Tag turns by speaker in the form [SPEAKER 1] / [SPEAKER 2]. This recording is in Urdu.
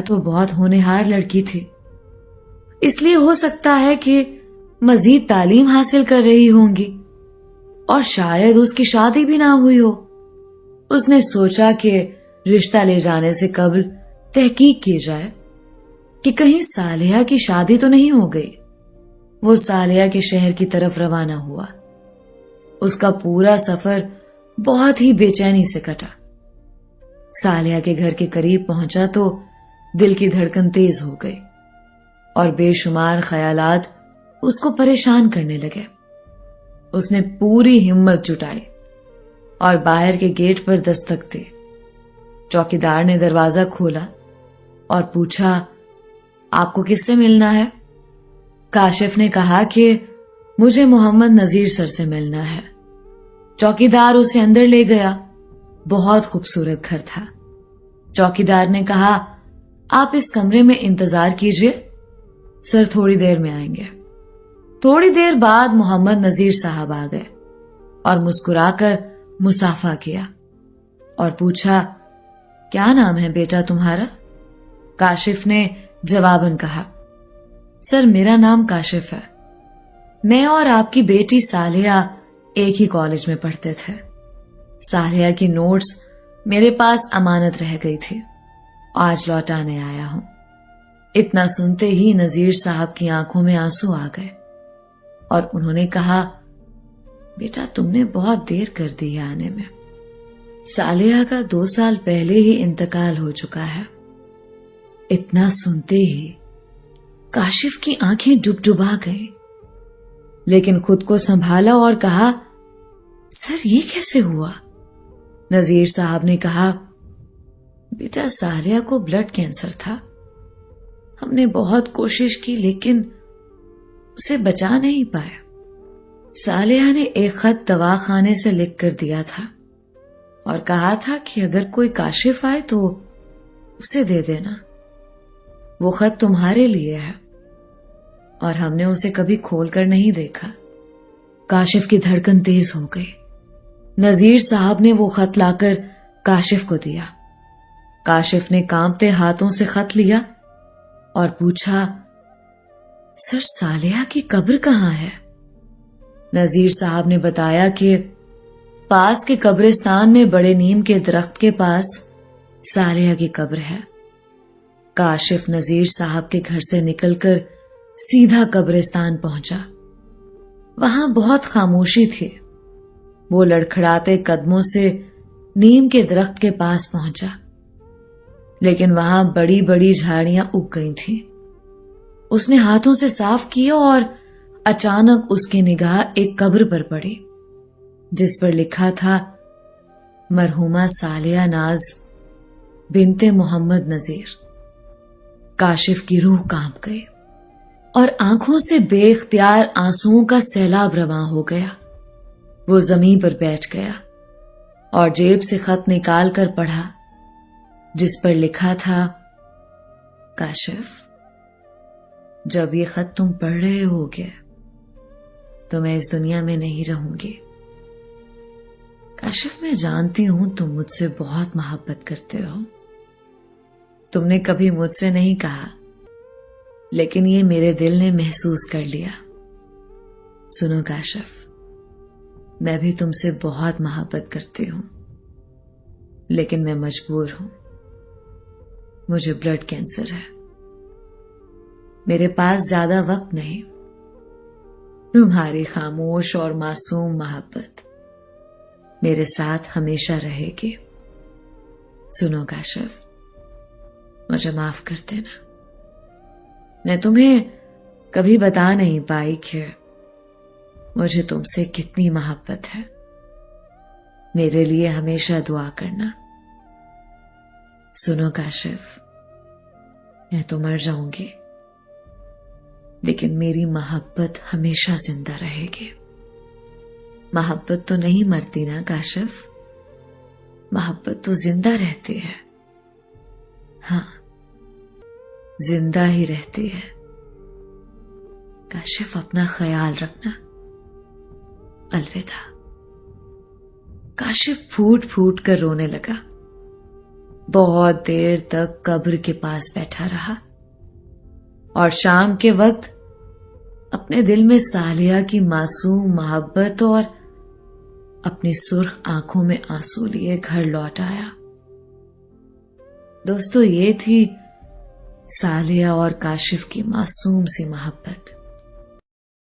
[SPEAKER 1] تو بہت ہونہار لڑکی تھی، اس لیے ہو سکتا ہے کہ مزید تعلیم حاصل کر رہی ہوں گی اور شاید اس کی شادی بھی نہ ہوئی ہو۔ اس نے سوچا کہ رشتہ لے جانے سے قبل تحقیق کی جائے کہ کہیں صالحہ کی شادی تو نہیں ہو گئی۔ وہ صالحہ کے شہر کی طرف روانہ ہوا۔ اس کا پورا سفر بہت ہی بے چینی سے کٹا۔ صالحہ کے گھر کے قریب پہنچا تو دل کی دھڑکن تیز ہو گئی اور بے شمار خیالات اس کو پریشان کرنے لگے۔ اس نے پوری ہمت جٹائی اور باہر کے گیٹ پر دستک دی۔ چوکیدار نے دروازہ کھولا اور پوچھا، آپ کو کس سے ملنا ہے؟ کاشف نے کہا کہ مجھے محمد نذیر سر سے ملنا ہے۔ چوکیدار اسے اندر لے گیا۔ بہت خوبصورت گھر تھا۔ چوکیدار نے کہا، آپ اس کمرے میں انتظار کیجئے، سر تھوڑی دیر میں آئیں گے۔ تھوڑی دیر بعد محمد نذیر صاحب آ گئے اور مسکرا کر مصافحہ کیا اور پوچھا، کیا نام ہے بیٹا تمہارا؟ کاشف نے جواباً کہا، سر میرا نام کاشف ہے، میں اور آپ کی بیٹی صالحہ ایک ہی کالج میں پڑھتے تھے۔ صالحہ کی نوٹس میرے پاس امانت رہ گئی تھی، آج لوٹانے آیا ہوں۔ اتنا سنتے ہی نذیر صاحب کی آنکھوں میں آنسو آ گئے اور انہوں نے کہا، بیٹا تم نے بہت دیر کر دی ہے آنے میں۔ صالحہ کا 2 سال پہلے ہی انتقال ہو چکا ہے۔ اتنا سنتے ہی کاشف کی آنکھیں ڈبڈبا گئیں، لیکن خود کو سنبھالا اور کہا، سر یہ کیسے ہوا؟ نذیر صاحب نے کہا، بیٹا صالحہ کو بلڈ کینسر تھا، ہم نے بہت کوشش کی لیکن اسے بچا نہیں پائے۔ صالحہ نے ایک خط دواخانے سے لکھ کر دیا تھا اور کہا تھا کہ اگر کوئی کاشف آئے تو اسے دے دینا، وہ خط تمہارے لیے ہے، اور ہم نے اسے کبھی کھول کر نہیں دیکھا۔ کاشف کی دھڑکن تیز ہو گئی۔ نذیر صاحب نے وہ خط لا کر کاشف کو دیا۔ کاشف نے کانپتے ہاتھوں سے خط لیا اور پوچھا، سر صالحہ کی قبر کہاں ہے؟ نذیر صاحب نے بتایا کہ پاس کے قبرستان میں بڑے نیم کے درخت کے پاس صالحہ کی قبر ہے۔ کاشف نذیر صاحب کے گھر سے نکل کر سیدھا قبرستان پہنچا۔ وہاں بہت خاموشی تھی۔ وہ لڑکھڑاتے قدموں سے نیم کے درخت کے پاس پہنچا، لیکن وہاں بڑی بڑی جھاڑیاں اگ گئی تھیں۔ اس نے ہاتھوں سے صاف کیا اور اچانک اس کی نگاہ ایک قبر پر پڑی جس پر لکھا تھا، مرحومہ صالحہ ناز بنت محمد نذیر۔ کاشف کی روح کانپ گئی اور آنکھوں سے بے اختیار آنسوؤں کا سیلاب رواں ہو گیا۔ وہ زمین پر بیٹھ گیا اور جیب سے خط نکال کر پڑھا جس پر لکھا تھا، کاشف جب یہ خط تم پڑھ رہے ہوگے تو میں اس دنیا میں نہیں رہوں گی۔ کاشف میں جانتی ہوں تم مجھ سے بہت محبت کرتے ہو، تم نے کبھی مجھ سے نہیں کہا لیکن یہ میرے دل نے محسوس کر لیا۔ سنو کاشف، میں بھی تم سے بہت محبت کرتی ہوں لیکن میں مجبور ہوں، مجھے بلڈ کینسر ہے، میرے پاس زیادہ وقت نہیں۔ تمہاری خاموش اور معصوم محبت میرے ساتھ ہمیشہ رہے گی۔ سنو کاشف، مجھے معاف کر دینا، میں تمہیں کبھی بتا نہیں پائی کہ مجھے تم سے کتنی محبت ہے۔ میرے لیے ہمیشہ دعا کرنا۔ سنو کاشف، میں تو مر جاؤں گی لیکن میری محبت ہمیشہ زندہ رہے گی۔ محبت تو نہیں مرتی نا کاشف، محبت تو زندہ رہتی ہے۔ ہاں، زندہ ہی رہتی ہے۔ کاشف اپنا خیال رکھنا، الوداع۔ کاشف پھوٹ پھوٹ کر رونے لگا۔ بہت دیر تک قبر کے پاس بیٹھا رہا اور شام کے وقت اپنے دل میں صالحہ کی معصوم محبت اور اپنی سرخ آنکھوں میں آنسو لیے گھر لوٹ آیا۔ دوستو، یہ تھی صالحہ اور کاشف کی معصوم سی محبت۔